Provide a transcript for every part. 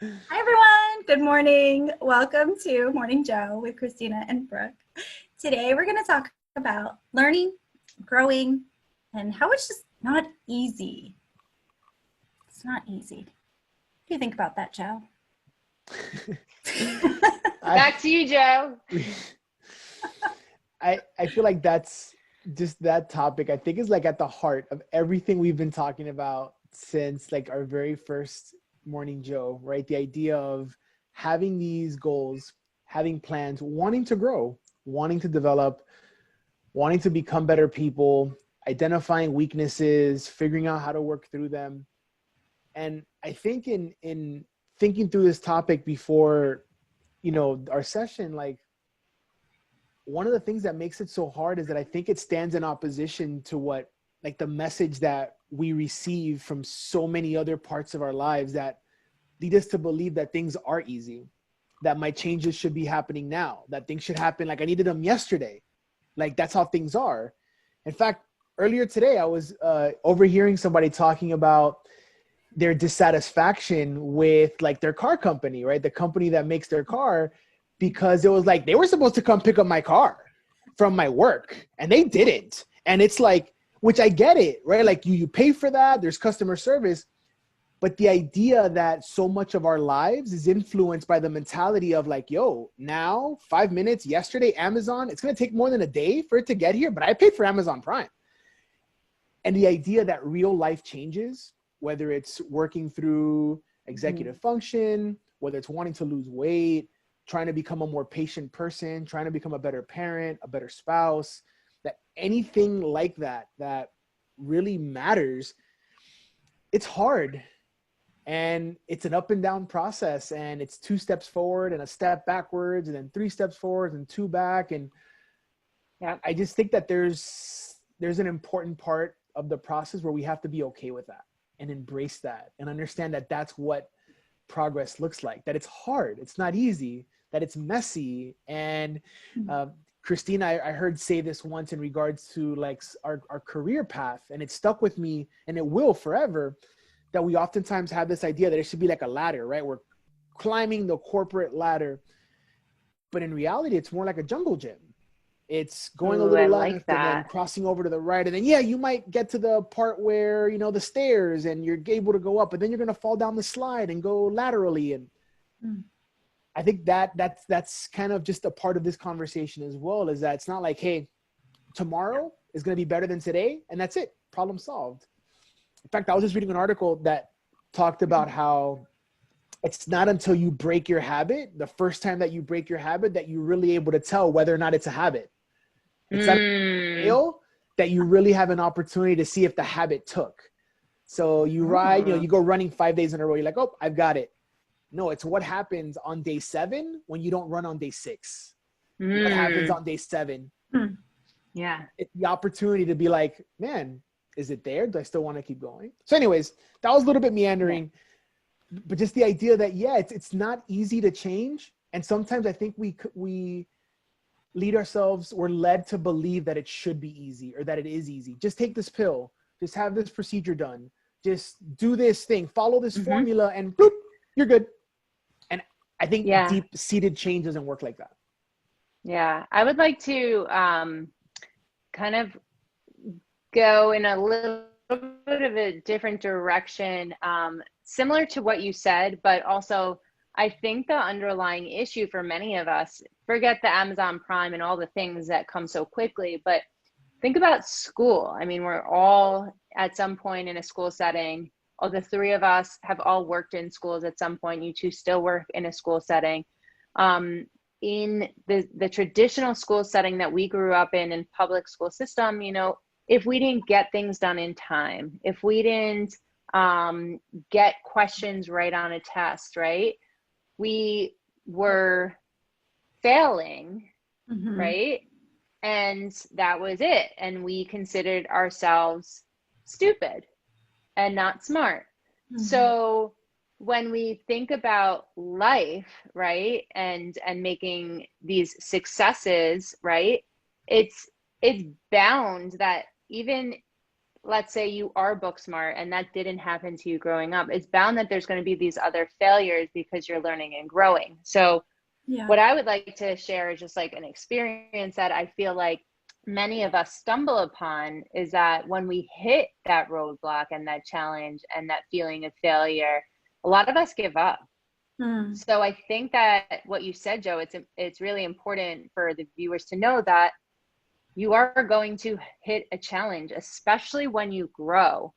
Hi, everyone. Good morning. Welcome to Morning Joe with Christina and Brooke. Today, we're going to talk about learning, growing, and how it's just not easy. It's not easy. What do you think about that, Joe? I Back to you, Joe. I feel like that's just that topic. I think is like at the heart of everything we've been talking about since like our very first Morning Joe, right? The idea of having these goals, having plans, wanting to grow, wanting to develop, wanting to become better people, identifying weaknesses, figuring out how to work through them. And I think in thinking through this topic before, our session, like one of the things that makes it so hard is that I think it stands in opposition to what, like the message that we receive from so many other parts of our lives that lead us to believe that things are easy, that my changes should be happening now, that things should happen like I needed them yesterday. Like that's how things are. In fact, earlier today, I was overhearing somebody talking about their dissatisfaction with like their car company, right? The company that makes their car, because it was like they were supposed to come pick up my car from my work and they didn't. And it's like, which I get it, right? Like you pay for that, there's customer service, but the idea that so much of our lives is influenced by the mentality of like, yo, now 5 minutes, yesterday, Amazon, it's going to take more than a day for it to get here, but I paid for Amazon Prime. And the idea that real life changes, whether it's working through executive function, whether it's wanting to lose weight, trying to become a more patient person, trying to become a better parent, a better spouse, that anything like that, that really matters, it's hard. And it's an up and down process, and it's 2 steps forward and a step backwards and then 3 steps forward and 2 back. And Yeah. I just think that there's an important part of the process where we have to be okay with that and embrace that and understand that that's what progress looks like, that it's hard, it's not easy, that it's messy. And Christina, I heard say this once in regards to like our career path, and it stuck with me and it will forever, that we oftentimes have this idea that it should be like a ladder, right? We're climbing the corporate ladder, but in reality, it's more like a jungle gym. It's going a Ooh, I little like left and then that. crossing over to the right. And then, yeah, you might get to the part where, the stairs and you're able to go up, but then you're going to fall down the slide and go laterally. And I think that's kind of just a part of this conversation as well, is that it's not like, hey, tomorrow is going to be better than today. And that's it. Problem solved. In fact, I was just reading an article that talked about how it's not until you break your habit, the first time that you break your habit, that you're really able to tell whether or not it's a habit. It's not Mm. fail that you really have an opportunity to see if the habit took. So you ride, you go running 5 days in a row. You're like, oh, I've got it. No, it's what happens on day 7 when you don't run on day 6. What happens Mm. on day 7? Yeah. It's the opportunity to be like, man, is it there? Do I still want to keep going? So anyways, that was a little bit meandering, but just the idea that, yeah, it's not easy to change. And sometimes I think we lead ourselves, we're led to believe that it should be easy or that it is easy. Just take this pill, just have this procedure done, just do this thing, follow this formula, and boop, you're good. And I think Yeah. deep-seated change doesn't work like that. Yeah. I would like to kind of go in a little bit of a different direction, similar to what you said, but also I think the underlying issue for many of us, forget the Amazon Prime and all the things that come so quickly, but think about school. I mean, we're all at some point in a school setting. All the three of us have all worked in schools at some point. You two still work in a school setting. Um, in the traditional school setting that we grew up in public school system, if we didn't get things done in time, if we didn't get questions right on a test, right, we were failing, right? And that was it. And we considered ourselves stupid and not smart. So when we think about life, right, and making these successes, right, it's bound that even let's say you are book smart and that didn't happen to you growing up, it's bound that there's going to be these other failures because you're learning and growing. So Yeah. what I would like to share is just like an experience that I feel like many of us stumble upon, is that when we hit that roadblock and that challenge and that feeling of failure, a lot of us give up. So I think that what you said, Joe, it's really important for the viewers to know that you are going to hit a challenge, especially when you grow,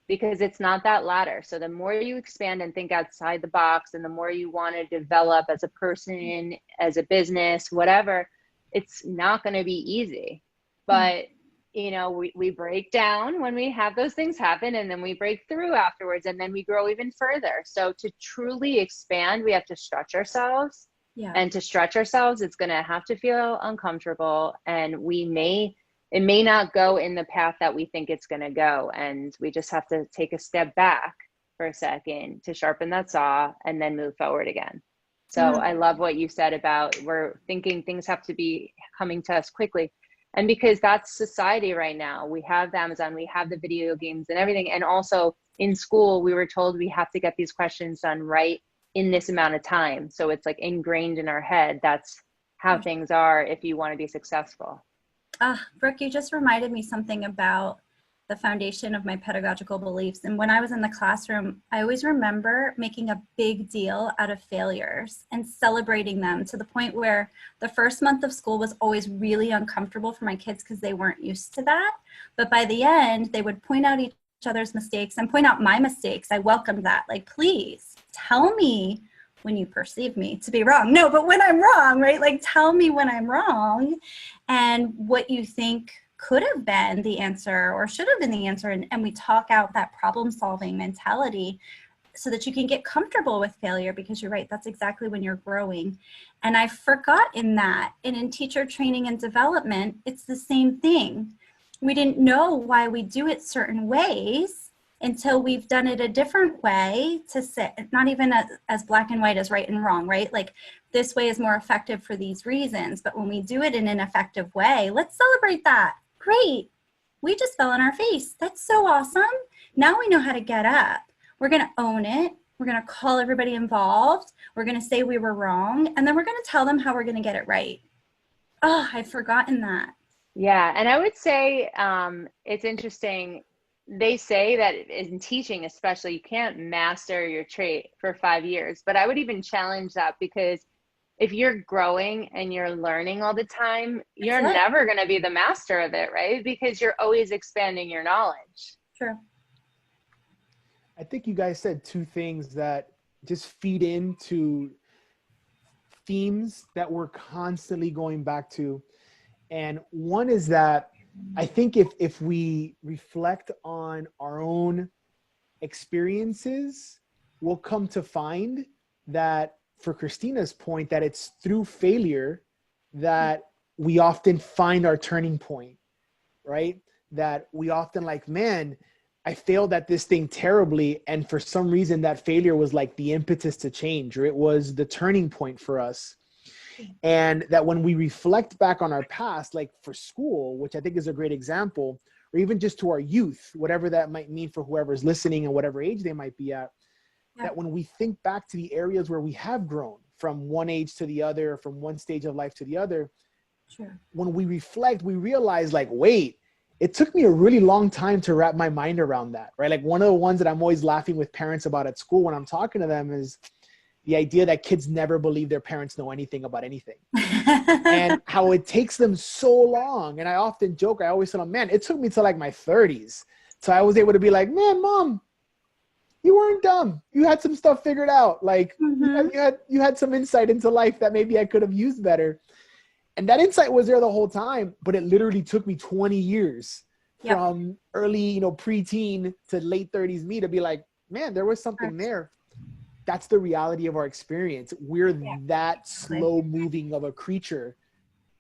because it's not that ladder. So the more you expand and think outside the box, and the more you want to develop as a person, as a business, whatever, it's not going to be easy. But, you know, we break down when we have those things happen, and then we break through afterwards, and then we grow even further. So to truly expand, we have to stretch ourselves. Yeah. And to stretch ourselves, it's going to have to feel uncomfortable, and it may not go in the path that we think it's going to go. And we just have to take a step back for a second to sharpen that saw and then move forward again. So I love what you said about, we're thinking things have to be coming to us quickly. And because that's society right now. We have the Amazon, we have the video games and everything. And also in school, we were told we have to get these questions done right in this amount of time. So it's like ingrained in our head. That's how things are if you want to be successful. Brooke, you just reminded me something about the foundation of my pedagogical beliefs. And when I was in the classroom, I always remember making a big deal out of failures and celebrating them, to the point where the first month of school was always really uncomfortable for my kids because they weren't used to that. But by the end, they would point out each other's mistakes and point out my mistakes. I welcomed that. Like, please tell me when you perceive me to be wrong. No, but when I'm wrong, right? Like, tell me when I'm wrong and what you think could have been the answer or should have been the answer. And we talk out that problem solving mentality so that you can get comfortable with failure, because you're right, that's exactly when you're growing. And I forgot in that. And in teacher training and development, it's the same thing. We didn't know why we do it certain ways until we've done it a different way, to sit, not even as black and white as right and wrong, right? Like, this way is more effective for these reasons. But when we do it in an effective way, let's celebrate that. Great. We just fell on our face. That's so awesome. Now we know how to get up. We're going to own it. We're going to call everybody involved. We're going to say we were wrong. And then we're going to tell them how we're going to get it right. Oh, I'd forgotten that. Yeah. And I would say it's interesting. They say that in teaching, especially, you can't master your trait for 5 years. But I would even challenge that, because if you're growing and you're learning all the time, you're never going to be the master of it, right? Because you're always expanding your knowledge. True. I think you guys said two things that just feed into themes that we're constantly going back to. And one is that I think if we reflect on our own experiences, we'll come to find that, for Christina's point, that it's through failure that we often find our turning point, right? That we often like, man, I failed at this thing terribly. And for some reason, that failure was like the impetus to change, or it was the turning point for us. And that when we reflect back on our past, like for school, which I think is a great example, or even just to our youth, whatever that might mean for whoever's listening and whatever age they might be at, that when we think back to the areas where we have grown from one age to the other, from one stage of life to the other, when we reflect, we realize, like, wait, it took me a really long time to wrap my mind around that, right? Like, one of the ones that I'm always laughing with parents about at school when I'm talking to them is the idea that kids never believe their parents know anything about anything. And how it takes them so long. And I often joke, I always tell them, man, it took me to like my 30s. So I was able to be like, man, mom, you weren't dumb. You had some stuff figured out. Like, you had some insight into life that maybe I could have used better. And that insight was there the whole time, but it literally took me 20 years from early, preteen to late 30s me to be like, man, there was something there. That's the reality of our experience. We're that slow moving of a creature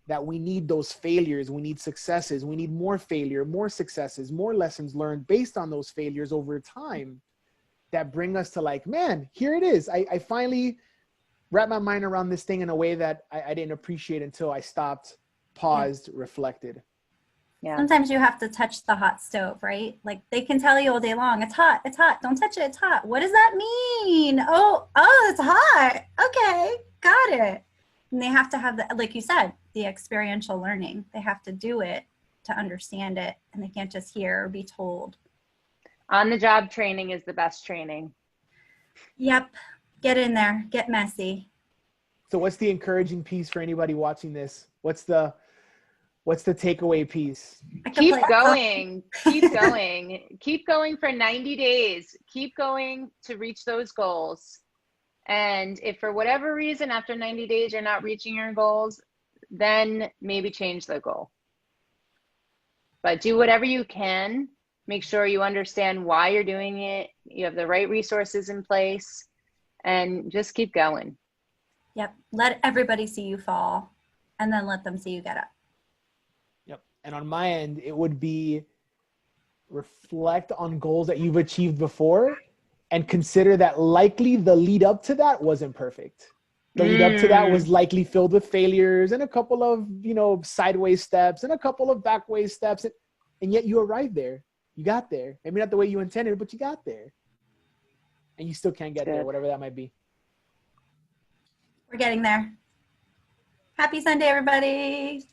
that we need those failures. We need successes. We need more failure, more successes, more lessons learned based on those failures over time that bring us to like, man, here it is. I finally wrapped my mind around this thing in a way that I didn't appreciate until I stopped, paused, reflected. Yeah. Sometimes you have to touch the hot stove, right? Like they can tell you all day long, it's hot, don't touch it, it's hot. What does that mean? Oh, it's hot. Okay, got it. And they have to have the, like you said, the experiential learning. They have to do it to understand it, and they can't just hear or be told. On the job training is the best training. Yep, get in there, get messy. So what's the encouraging piece for anybody watching this? What's the takeaway piece? Keep going, keep going, keep going for 90 days. Keep going to reach those goals. And if for whatever reason after 90 days you're not reaching your goals, then maybe change the goal. But do whatever you can. Make sure you understand why you're doing it. You have the right resources in place, and just keep going. Yep, let everybody see you fall, and then let them see you get up. Yep. And on my end, it would be reflect on goals that you've achieved before and consider that likely the lead up to that wasn't perfect. The lead up to that was likely filled with failures and a couple of, sideways steps and a couple of backways steps. And yet you arrived there. You got there. Maybe not the way you intended, but you got there. And you still can't get there, whatever that might be. We're getting there. Happy Sunday, everybody.